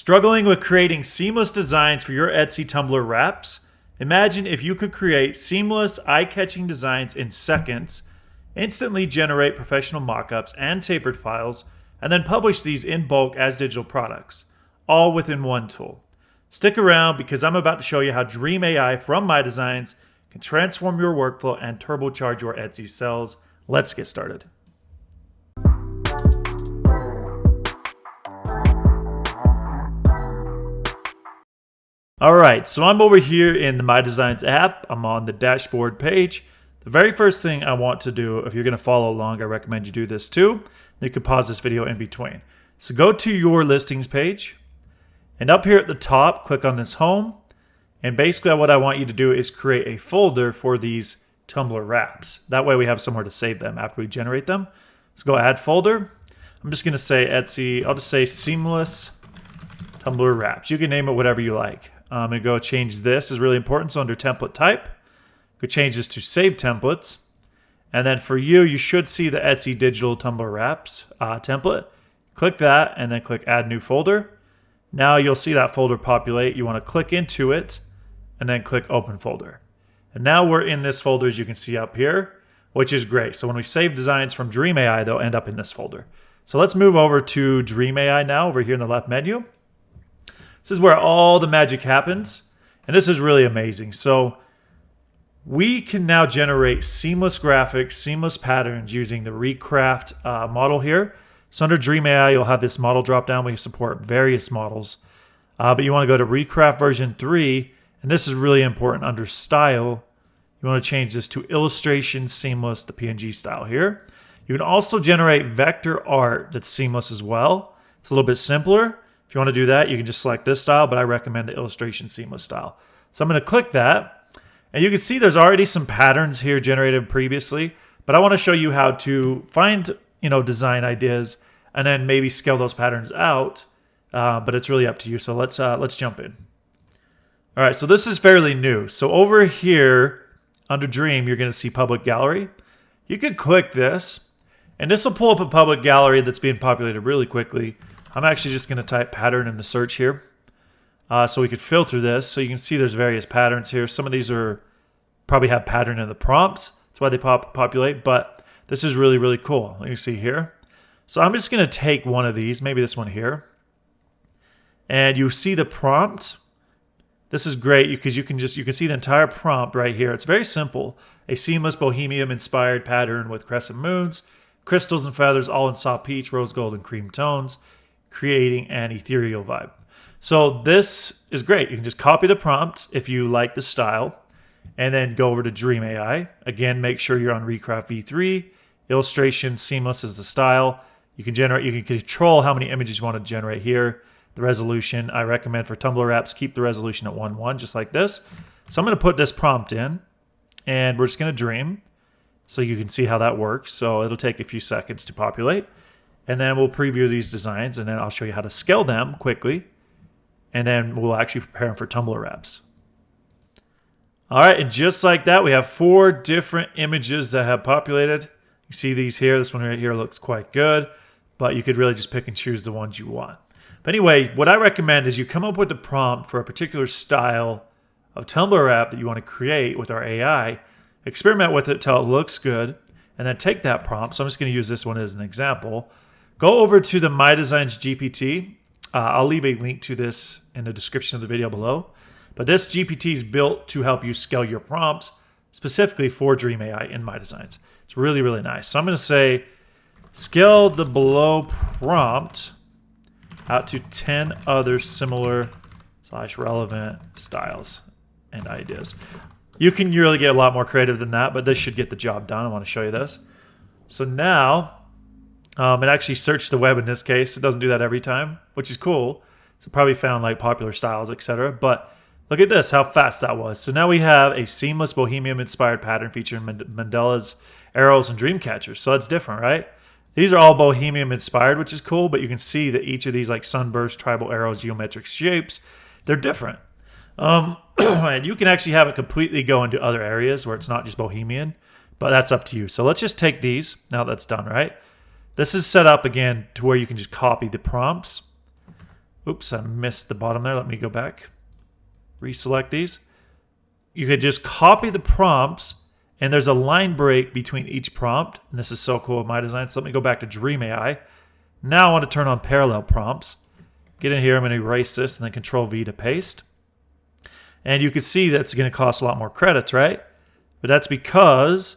Struggling with creating seamless designs for your Etsy Tumbler wraps? Imagine if you could create seamless, eye-catching designs in seconds, instantly generate professional mockups and tapered files, and then publish these in bulk as digital products, all within one tool. Stick around because I'm about to show you how Dream AI from MyDesigns can transform your workflow and turbocharge your Etsy sales. Let's get started. All right, so I'm over here in the MyDesigns app. I'm on the dashboard page. The very first thing I want to do, if you're going to follow along, I recommend you do this too. You can pause this video in between. So go to your listings page, and up here at the top, click on this home. And basically what I want you to do is create a folder for these Tumbler wraps. That way we have somewhere to save them after we generate them. Let's go add folder. I'm just going to say Etsy. I'll just say seamless Tumbler wraps. You can name it whatever you like. I'm going to go change this. Is really important. So under template type, go change this to save templates. And then for you, you should see the Etsy digital Tumbler wraps template. Click that and then click add new folder. Now you'll see that folder populate. You want to click into it and then click open folder. And now we're in this folder, as you can see up here, which is great. So when we save designs from Dream AI, they'll end up in this folder. So let's move over to Dream AI now over here in the left menu. This is where all the magic happens, and this is really amazing. So we can now generate seamless graphics, seamless patterns using the Recraft model here. So under Dream AI, you'll have this model drop down. We support various models, but you want to go to Recraft version 3, and this is really important. Under style, you want to change this to illustration seamless, the PNG style here. You can also generate vector art that's seamless as well. It's a little bit simpler. If you want to do that, you can just select this style, but I recommend the illustration seamless style. So I'm going to click that, and you can see there's already some patterns here generated previously, but I want to show you how to find, design ideas and then maybe scale those patterns out, but it's really up to you. So let's jump in. All right, so this is fairly new. So over here under Dream, you're going to see public gallery. You could click this, and this will pull up a public gallery that's being populated really quickly. I'm actually just going to type pattern in the search here so we could filter this. So you can see there's various patterns here. Some of these probably have pattern in the prompts. That's why they populate, but this is really, really cool. You see here. So I'm just going to take one of these, maybe this one here. And you see the prompt. This is great because you can see the entire prompt right here. It's very simple. A seamless bohemian-inspired pattern with crescent moons, crystals and feathers, all in soft peach, rose gold, and cream tones, creating an ethereal vibe. So this is great. You can just copy the prompt if you like the style, and then go over to Dream AI. Again, make sure you're on Recraft v3. Illustration seamless is the style. You can control how many images you want to generate here. The resolution, I recommend for Tumbler wraps, keep the resolution at 1:1, just like this. So I'm going to put this prompt in, and we're just going to dream, so you can see how that works. So it'll take a few seconds to populate. And then we'll preview these designs, and then I'll show you how to scale them quickly. And then we'll actually prepare them for Tumbler wraps. All right, and just like that, we have 4 different images that have populated. You see these here. This one right here looks quite good, but you could really just pick and choose the ones you want. But anyway, what I recommend is you come up with the prompt for a particular style of Tumbler wrap that you want to create with our AI, experiment with it till it looks good, and then take that prompt. So I'm just going to use this one as an example. Go over to the MyDesigns GPT. I'll leave a link to this in the description of the video below. But this GPT is built to help you scale your prompts specifically for Dream AI in MyDesigns. It's really, really nice. So I'm going to say scale the below prompt out to 10 other similar / relevant styles and ideas. You can really get a lot more creative than that, but this should get the job done. I want to show you this. So now, it actually searched the web in this case. It doesn't do that every time, which is cool. So it probably found like popular styles, etc. But look at this, how fast that was. So now we have a seamless bohemian-inspired pattern featuring mandalas, arrows, and dream catchers. So that's different, right? These are all bohemian-inspired, which is cool, but you can see that each of these like sunburst, tribal arrows, geometric shapes, they're different. And you can actually have it completely go into other areas where it's not just bohemian, but that's up to you. So let's just take these. Now that's done, right? This is set up again to where you can just copy the prompts. Oops, I missed the bottom there. Let me go back. Reselect these. You could just copy the prompts, and there's a line break between each prompt. And this is so cool with MyDesigns. So let me go back to Dream AI. Now I want to turn on parallel prompts. Get in here, I'm going to erase this, and then Control V to paste. And you can see that's going to cost a lot more credits, right? But that's because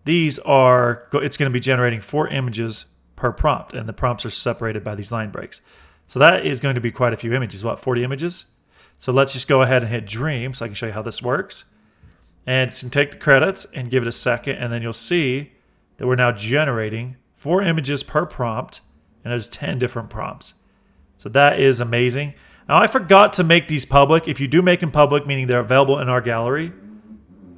it's going to be generating 4 images per prompt, and the prompts are separated by these line breaks. So that is going to be quite a few images. What, 40 images? So let's just go ahead and hit Dream so I can show you how this works. And it's going to take the credits and give it a second, and then you'll see that we're now generating 4 images per prompt, and there's 10 different prompts. So that is amazing. Now, I forgot to make these public. If you do make them public, meaning they're available in our gallery,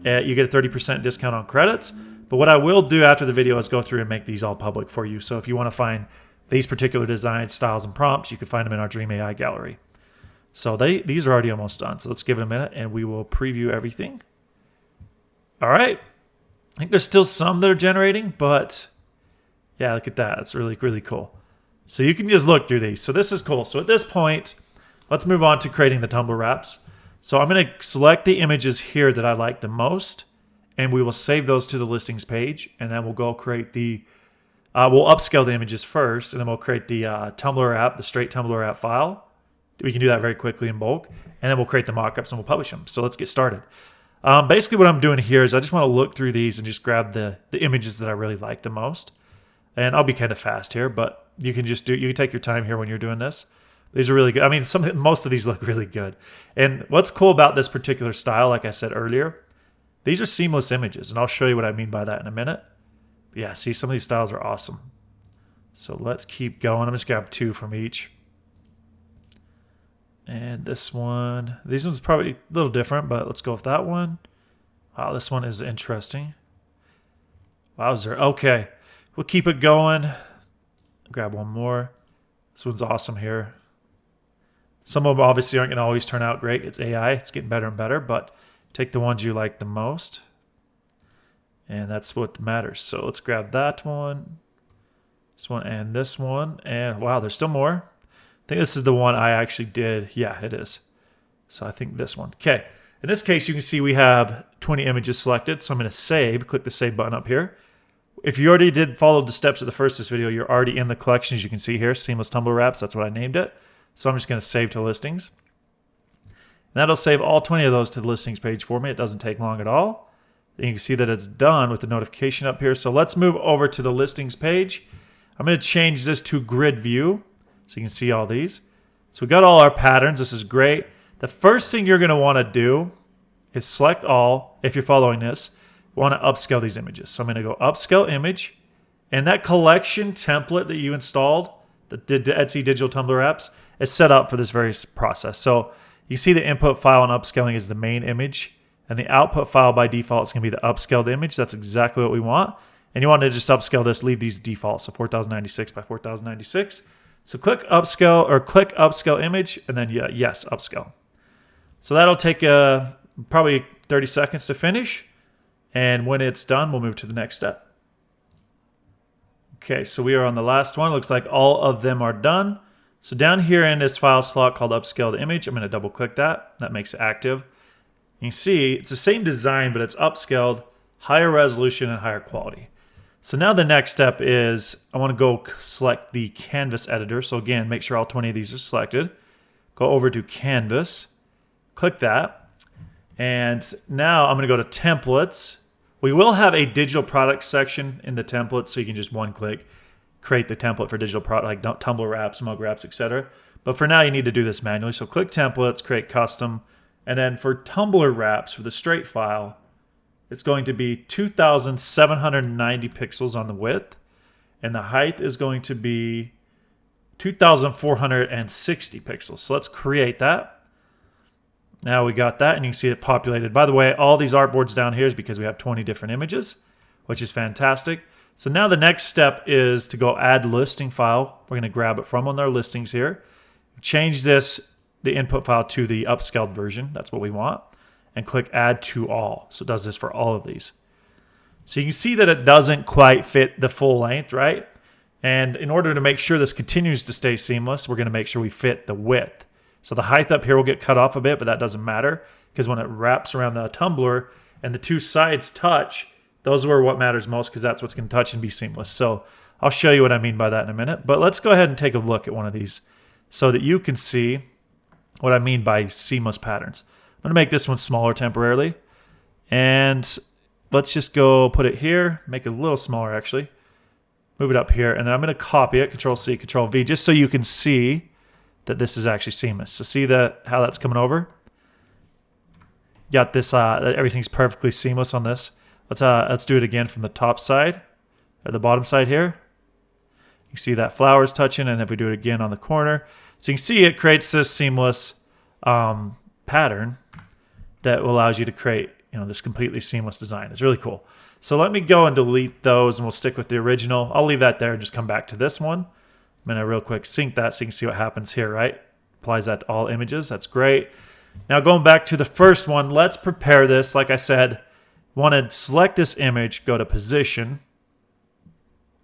you get a 30% discount on credits. But what I will do after the video is go through and make these all public for you. So if you want to find these particular designs, styles, and prompts, you can find them in our Dream AI gallery. So these are already almost done. So let's give it a minute, and we will preview everything. All right. I think there's still some that are generating, but yeah, look at that. It's really, really cool. So you can just look through these. So this is cool. So at this point, let's move on to creating the Tumbler wraps. So I'm going to select the images here that I like the most, and we will save those to the listings page, and then we'll go create the, we'll upscale the images first, and then we'll create the Tumbler app, the straight Tumbler app file. We can do that very quickly in bulk, and then we'll create the mockups and we'll publish them. So let's get started. Basically what I'm doing here is I just want to look through these and just grab the images that I really like the most. And I'll be kind of fast here, but you can take your time here when you're doing this. These are really good. I mean, most of these look really good. And what's cool about this particular style, like I said earlier, these are seamless images, and I'll show you what I mean by that in a minute. But yeah, see, some of these styles are awesome. So let's keep going. I'm just grab 2 from each. And this one, these ones probably a little different, but let's go with that one. Wow, this one is interesting. Wowzer. Okay, we'll keep it going. Grab one more. This one's awesome here. Some of them obviously aren't going to always turn out great. It's AI. It's getting better and better, but take the ones you like the most. And that's what matters. So let's grab that one, this one, and this one. And wow, there's still more. I think this is the one I actually did. Yeah, it is. So I think this one. Okay. In this case, you can see we have 20 images selected. So I'm going to save. Click the save button up here. If you already did follow the steps of the first this video, you're already in the collection, as you can see here, Seamless Tumbler Wraps. That's what I named it. So I'm just going to save to listings. And that'll save all 20 of those to the listings page for me. It doesn't take long at all. And you can see that it's done with the notification up here. So let's move over to the listings page. I'm going to change this to grid view so you can see all these. So we got all our patterns. This is great. The first thing you're going to want to do is select all. If you're following this, you want to upscale these images. So I'm going to go upscale image, and that collection template that you installed, the Etsy digital Tumbler apps, is set up for this very process. So you see the input file on upscaling is the main image, and the output file by default is going to be the upscaled image. That's exactly what we want. And you want to just upscale this, leave these defaults, so 4096 by 4096. So click upscale, or click upscale image, and then yes, upscale. So that'll take probably 30 seconds to finish. And when it's done, we'll move to the next step. Okay, so we are on the last one. Looks like all of them are done. So down here in this file slot called upscaled image, I'm going to double click that. That makes it active. You can see it's the same design, but it's upscaled, higher resolution, and higher quality. So now the next step is I want to go select the canvas editor. So again, make sure all 20 of these are selected. Go over to canvas, click that. And now I'm going to go to templates. We will have a digital product section in the template, so you can just one click create the template for digital product, like Tumbler wraps, mug wraps, etc. But for now, you need to do this manually. So click templates, create custom. And then for Tumbler wraps, for the straight file, it's going to be 2,790 pixels on the width. And the height is going to be 2,460 pixels. So let's create that. Now we got that, and you can see it populated. By the way, all these artboards down here is because we have 20 different images, which is fantastic. So now the next step is to go add listing file. We're going to grab it from one of our listings here. Change this, the input file, to the upscaled version. That's what we want. And click add to all. So it does this for all of these. So you can see that it doesn't quite fit the full length, right? And in order to make sure this continues to stay seamless, we're going to make sure we fit the width. So the height up here will get cut off a bit, but that doesn't matter because when it wraps around the tumbler and the two sides touch, those are what matters most because that's what's going to touch and be seamless. So I'll show you what I mean by that in a minute. But let's go ahead and take a look at one of these so that you can see what I mean by seamless patterns. I'm going to make this one smaller temporarily. And let's just go put it here, make it a little smaller actually. Move it up here, and then I'm going to copy it, Control-C, Control-V, just so you can see that this is actually seamless. So see how that's coming over? Got this, everything's perfectly seamless on this. Let's do it again from the top side, or the bottom side here. You see that flower's touching, and if we do it again on the corner. So you can see it creates this seamless pattern that allows you to create this completely seamless design. It's really cool. So let me go and delete those and we'll stick with the original. I'll leave that there and just come back to this one. I'm going to real quick sync that so you can see what happens here, right? Applies that to all images. That's great. Now going back to the first one, let's prepare this. Like I said, want to select this image, go to position.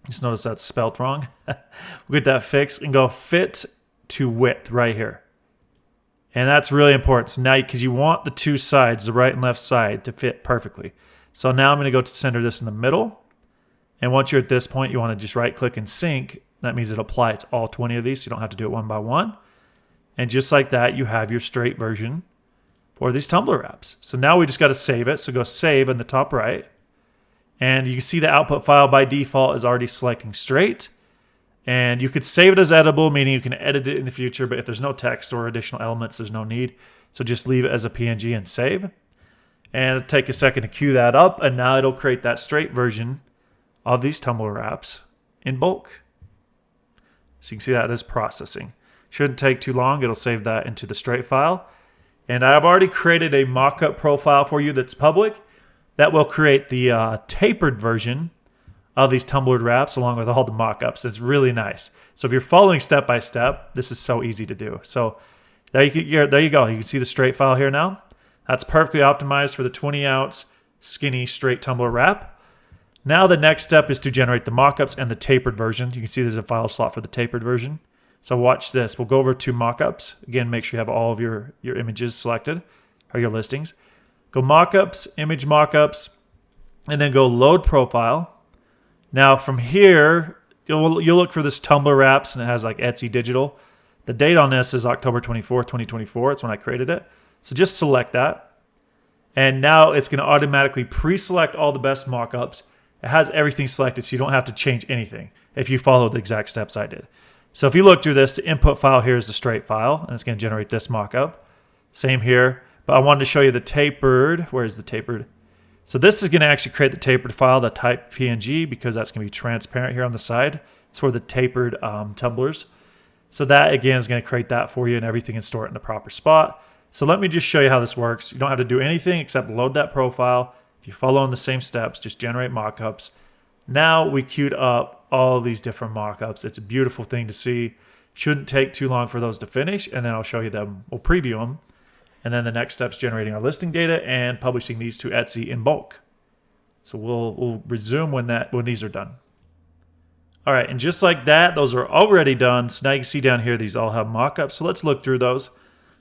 Just notice that's spelled wrong. We'll get that fixed and go fit to width right here. And that's really important. So now, because you want the two sides, the right and left side, to fit perfectly. So now I'm going to go to center this in the middle. And once you're at this point, you want to just right click and sync. That means it'll apply it to all 20 of these. So you don't have to do it one by one. And just like that, you have your straight version for these tumbler wraps. So now we just got to save it. So go save in the top right. And you can see the output file by default is already selecting straight. And you could save it as editable, meaning you can edit it in the future. But if there's no text or additional elements, there's no need. So just leave it as a PNG and save. And it'll take a second to queue that up, and now it'll create that straight version of these tumbler wraps in bulk. So you can see that is processing. Shouldn't take too long. It'll save that into the straight file. And I've already created a mock-up profile for you that's public that will create the tapered version of these tumbler wraps along with all the mock-ups. It's really nice. So if you're following step by step, this is so easy to do. So there you go. You can see the straight file here now. That's perfectly optimized for the 20-ounce skinny straight tumbler wrap. Now the next step is to generate the mockups and the tapered version. You can see there's a file slot for the tapered version. So watch this. We'll go over to mockups. Again, make sure you have all of your images selected or your listings. Go mockups, image mockups, and then go load profile. Now from here, you'll look for this tumbler wraps, and it has like Etsy digital. The date on this is October 24th, 2024. It's when I created it. So just select that. And now it's going to automatically pre-select all the best mockups. It has everything selected, so you don't have to change anything if you follow the exact steps I did. So if you look through this, the input file here is the straight file, and it's going to generate this mockup. Same here. But I wanted to show you the tapered. Where is the tapered? So this is going to actually create the tapered file, the type PNG, because that's going to be transparent here on the side. It's for the tapered tumblers. So that, again, is going to create that for you and everything and store it in the proper spot. So let me just show you how this works. You don't have to do anything except load that profile. If you follow on the same steps, just generate mockups. Now we queued up all these different mockups. It's a beautiful thing to see. Shouldn't take too long for those to finish, and then I'll show you them. We'll preview them. And then the next step is generating our listing data and publishing these to Etsy in bulk. So we'll resume when these are done. All right, and just like that, those are already done. So now you can see down here, these all have mockups. So let's look through those.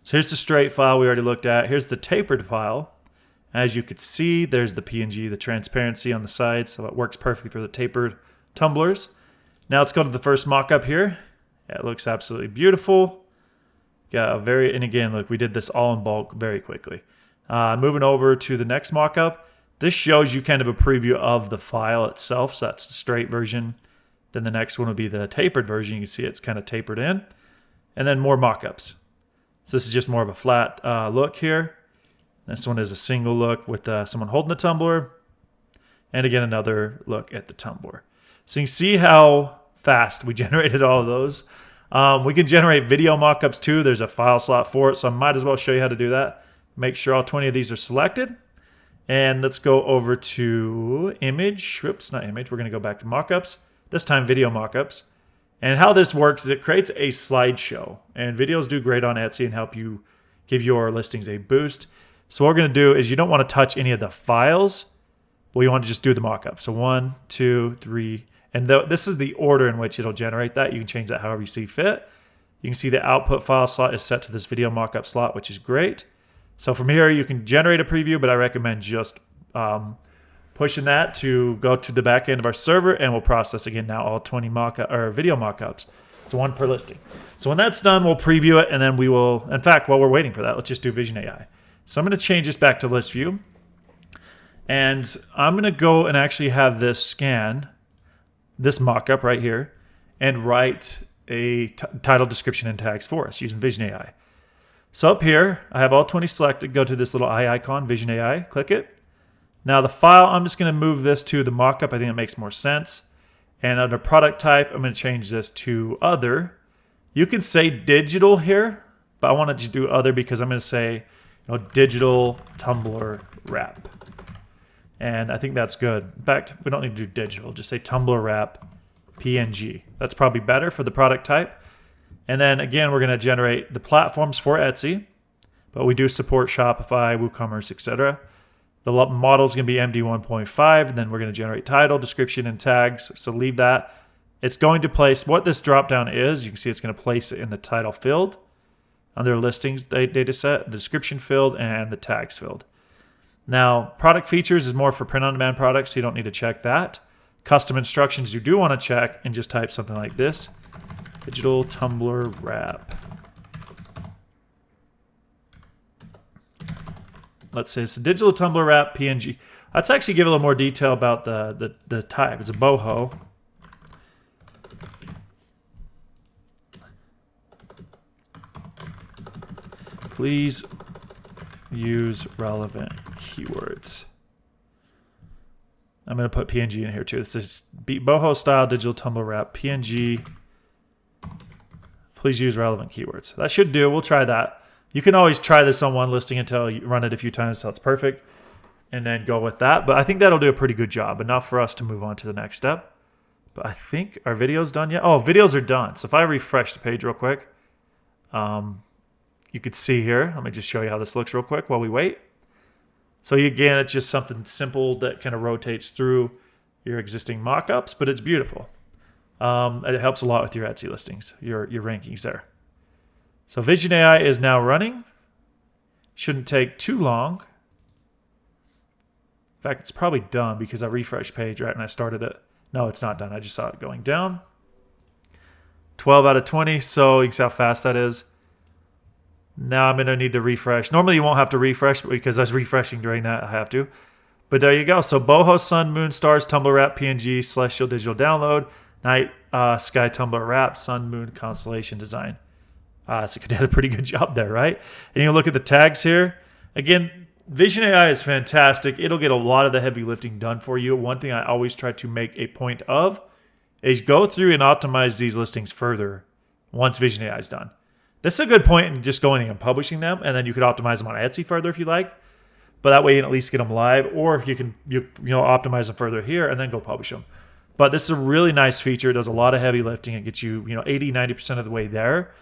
So here's the straight file we already looked at. Here's the tapered file. As you could see, there's the PNG, the transparency on the side. So it works perfectly for the tapered tumblers. Now let's go to the first mockup here. Yeah, it looks absolutely beautiful. And again, look, we did this all in bulk very quickly. Moving over to the next mockup. This shows you kind of a preview of the file itself. So that's the straight version. Then the next one will be the tapered version. You can see it's kind of tapered in. And then more mockups. So this is just more of a flat look here. This one is a single look with someone holding the tumbler. And again, another look at the tumbler. So you can see how fast we generated all of those. We can generate video mockups too. There's a file slot for it, so I might as well show you how to do that. Make sure all 20 of these are selected. And let's go over to image. Whoops, not image. We're going to go back to mockups. This time video mockups. And how this works is it creates a slideshow. And videos do great on Etsy and help you give your listings a boost. So what we're going to do is you don't want to touch any of the files. Well, you want to just do the mockup. So 1, 2, 3, And this is the order in which it'll generate that. You can change that however you see fit. You can see the output file slot is set to this video mockup slot, which is great. So from here, you can generate a preview, but I recommend just pushing that to go to the back end of our server, and we'll process again now all 20 video mockups. So one per listing. So when that's done, we'll preview it, and then we will, in fact, while we're waiting for that, let's just do Vision AI. So I'm going to change this back to list view, and I'm going to go and actually have this scan this mockup right here and write a title, description, and tags for us using Vision AI. So up here, I have all 20 selected. Go to this little eye icon, Vision AI, click it. Now the file, I'm just going to move this to the mockup. I think it makes more sense. And under product type, I'm going to change this to other. You can say digital here, but I wanted to do other because I'm going to say, digital Tumbler wrap. And I think that's good. In fact, we don't need to do digital. Just say Tumbler wrap PNG. That's probably better for the product type. And then again, we're going to generate the platforms for Etsy, but we do support Shopify, WooCommerce, etc. The model is going to be MD 1.5, and then we're going to generate title, description, and tags. So leave that. It's going to place what this dropdown is. You can see it's going to place it in the title field under listings data set, the description field, and the tags field. Now, product features is more for print-on-demand products, so you don't need to check that. Custom instructions you do want to check, and just type something like this. Digital Tumbler wrap. Let's say it's a digital Tumbler wrap PNG. Let's actually give a little more detail about the type. It's a boho. Please use relevant keywords. I'm going to put PNG in here too. This is boho style digital Tumbler wrap PNG. Please use relevant keywords. That should do. We'll try that. You can always try this on one listing until you run it a few times until it's perfect, and then go with that. But I think that'll do a pretty good job, enough for us to move on to the next step. But I think our video's done yet. Oh, videos are done. So if I refresh the page real quick, you could see here. Let me just show you how this looks real quick while we wait. So again, it's just something simple that kind of rotates through your existing mockups, but it's beautiful. It helps a lot with your Etsy listings, your rankings there. So Vision AI is now running. Shouldn't take too long. In fact, it's probably done because I refreshed page right when I started it. No, it's not done. I just saw it going down. 12 out of 20, so you can see how fast that is. Now I'm going to need to refresh. Normally you won't have to refresh, but because I was refreshing during that, I have to. But there you go. So boho, sun, moon, stars, Tumbler wrap, PNG, celestial digital download, night, sky, Tumbler wrap, sun, moon, constellation design. So you did a pretty good job there, right? And you look at the tags here. Again, Vision AI is fantastic. It'll get a lot of the heavy lifting done for you. One thing I always try to make a point of is go through and optimize these listings further once Vision AI is done. This is a good point in just going and publishing them, and then you could optimize them on Etsy further if you like. But that way you can at least get them live, or you can optimize them further here and then go publish them. But this is a really nice feature. It does a lot of heavy lifting. It gets you 80-90% of the way there.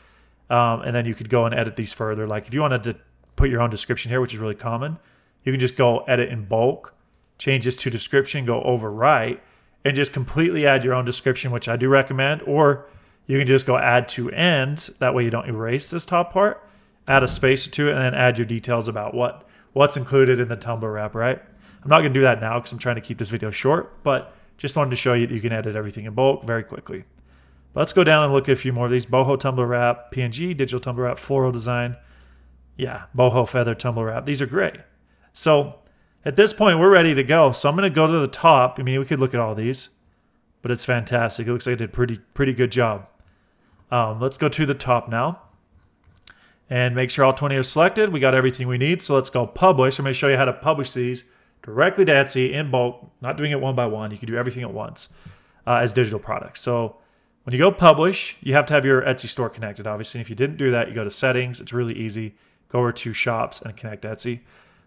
And then you could go and edit these further. Like if you wanted to put your own description here, which is really common, you can just go edit in bulk, change this to description, go overwrite, and just completely add your own description, which I do recommend. Or you can just go add to end. That way you don't erase this top part. Add a space to it, and then add your details about what's included in the Tumbler wrap, right? I'm not going to do that now because I'm trying to keep this video short, but just wanted to show you that you can edit everything in bulk very quickly. But let's go down and look at a few more of these. Boho Tumbler wrap, PNG, digital Tumbler wrap, floral design. Yeah, boho feather Tumbler wrap. These are great. So at this point, we're ready to go. So I'm going to go to the top. I mean, we could look at all these, but it's fantastic. It looks like I did pretty good job. Let's go to the top now and make sure all 20 are selected. We got everything we need. So let's go publish. I'm going to show you how to publish these directly to Etsy in bulk, not doing it one by one. You can do everything at once as digital products. So when you go publish, you have to have your Etsy store connected, obviously. And if you didn't do that, you go to settings. It's really easy. Go over to shops and connect Etsy.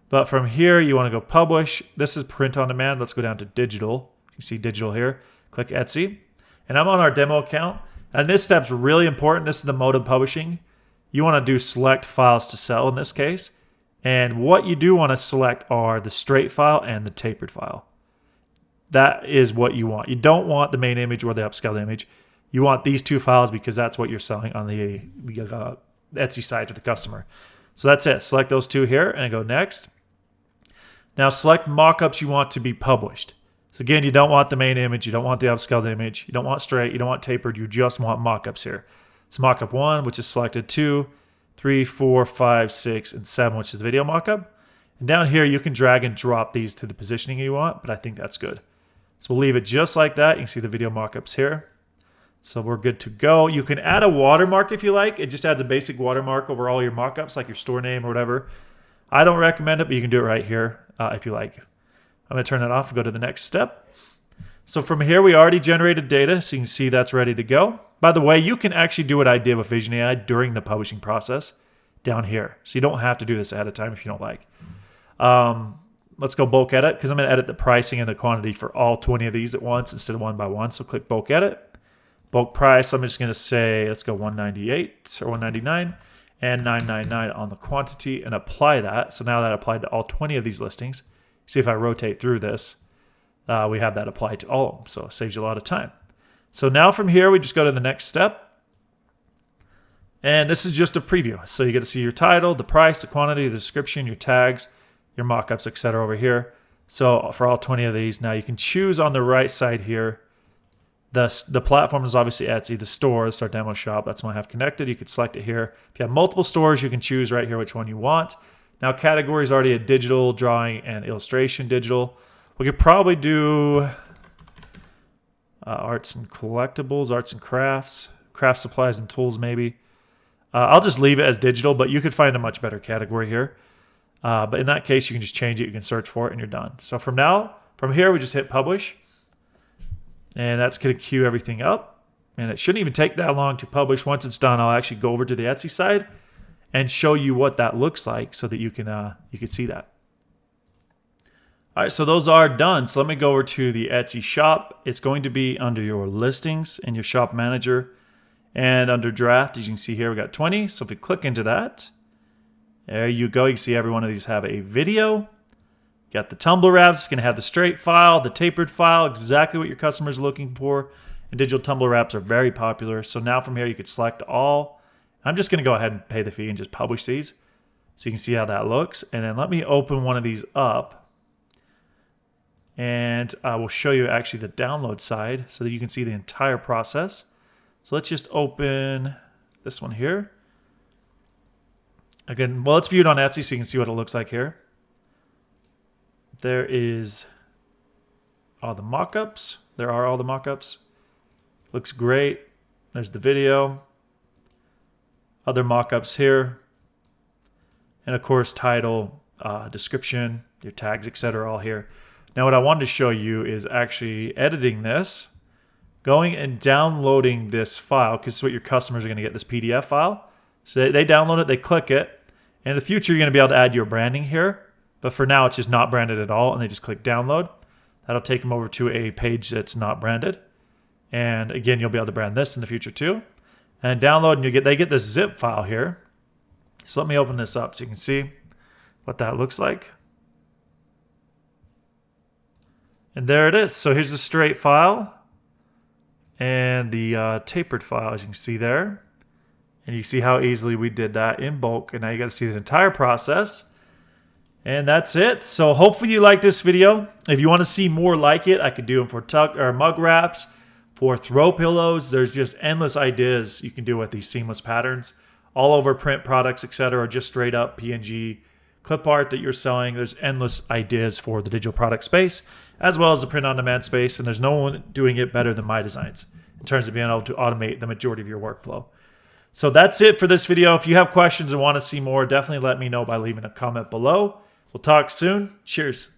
But from here, you want to go publish. This is print on demand. Let's go down to digital. You see digital here. Click Etsy. And I'm on our demo account. And this step's really important. This is the mode of publishing. You want to do select files to sell in this case. And what you do want to select are the straight file and the tapered file. that is what you want. You don't want the main image or the upscaled image. You want these two files because that's what you're selling on the Etsy side to the customer. So that's it. Select those two here and go next. Now select mockups you want to be published. So again, you don't want the main image. You don't want the upscaled image. You don't want straight. You don't want tapered. You just want mockups here. So mockup 1, which is selected, 2, 3, 4, 5, 6, and 7, which is the video mockup. And down here, you can drag and drop these to the positioning you want, but I think that's good. So we'll leave it just like that. You can see the video mockups here. So we're good to go. You can add a watermark if you like. It just adds a basic watermark over all your mockups, like your store name or whatever. I don't recommend it, but you can do it right here if you like. I'm going to turn that off and go to the next step. So from here, we already generated data, so you can see that's ready to go. By the way, you can actually do what I did with Vision AI during the publishing process down here. So you don't have to do this ahead of time if you don't like. Let's go bulk edit, because I'm going to edit the pricing and the quantity for all 20 of these at once instead of one by one. So click bulk edit. Bulk price, I'm just going to say, let's go 198 or 199 and 999 on the quantity and apply that. So now that applied to all 20 of these listings. See if I rotate through this, we have that applied to all of them. So it saves you a lot of time. So now from here, we just go to the next step. And this is just a preview. So you get to see your title, the price, the quantity, the description, your tags, your mockups, etc. over here. So for all 20 of these, now you can choose on the right side here. The platform is obviously Etsy. The store is our demo shop. That's one I have connected. You could select it here. If you have multiple stores, you can choose right here which one you want. Now category is already a digital, drawing, and illustration digital. We could probably do arts and collectibles, arts and crafts, craft supplies and tools maybe. I'll just leave it as digital, but you could find a much better category here. But in that case, you can just change it. You can search for it, and you're done. So from here, we just hit publish. And that's going to queue everything up. And it shouldn't even take that long to publish. Once it's done, I'll actually go over to the Etsy side and show you what that looks like so that you can see that. All right, so those are done. So let me go over to the Etsy shop. It's going to be under your listings in your shop manager. And under draft, as you can see here, we got 20. So if we click into that, there you go. You can see every one of these have a video. Got the Tumbler wraps. It's going to have the straight file, the tapered file, exactly what your customers are looking for. And digital Tumbler wraps are very popular. So now from here, you could select all. I'm just going to go ahead and pay the fee and just publish these so you can see how that looks. And then let me open one of these up. And I will show you actually the download side so that you can see the entire process. So let's just open this one here. Again, well, let's view it on Etsy so you can see what it looks like here. There is all the mockups. There are all the mockups. Looks great. There's the video. Other mockups here. And of course, title, description, your tags, etc. all here. Now what I wanted to show you is actually editing this, going and downloading this file, because it's what your customers are going to get, this PDF file. So they download it, they click it. And in the future, you're going to be able to add your branding here. But for now, it's just not branded at all, and they just click download. That'll take them over to a page that's not branded. And again, you'll be able to brand this in the future too. And download, and they get this zip file here. So let me open this up so you can see what that looks like. And there it is. So here's the straight file and the tapered file, as you can see there. And you see how easily we did that in bulk. And now you got to see the entire process. And that's it. So hopefully you like this video. If you want to see more like it, I could do them for mug wraps, for throw pillows. There's just endless ideas you can do with these seamless patterns. All over print products, etc., or just straight up PNG clip art that you're selling. There's endless ideas for the digital product space, as well as the print on demand space. And there's no one doing it better than MyDesigns in terms of being able to automate the majority of your workflow. So that's it for this video. If you have questions and want to see more, definitely let me know by leaving a comment below. We'll talk soon. Cheers.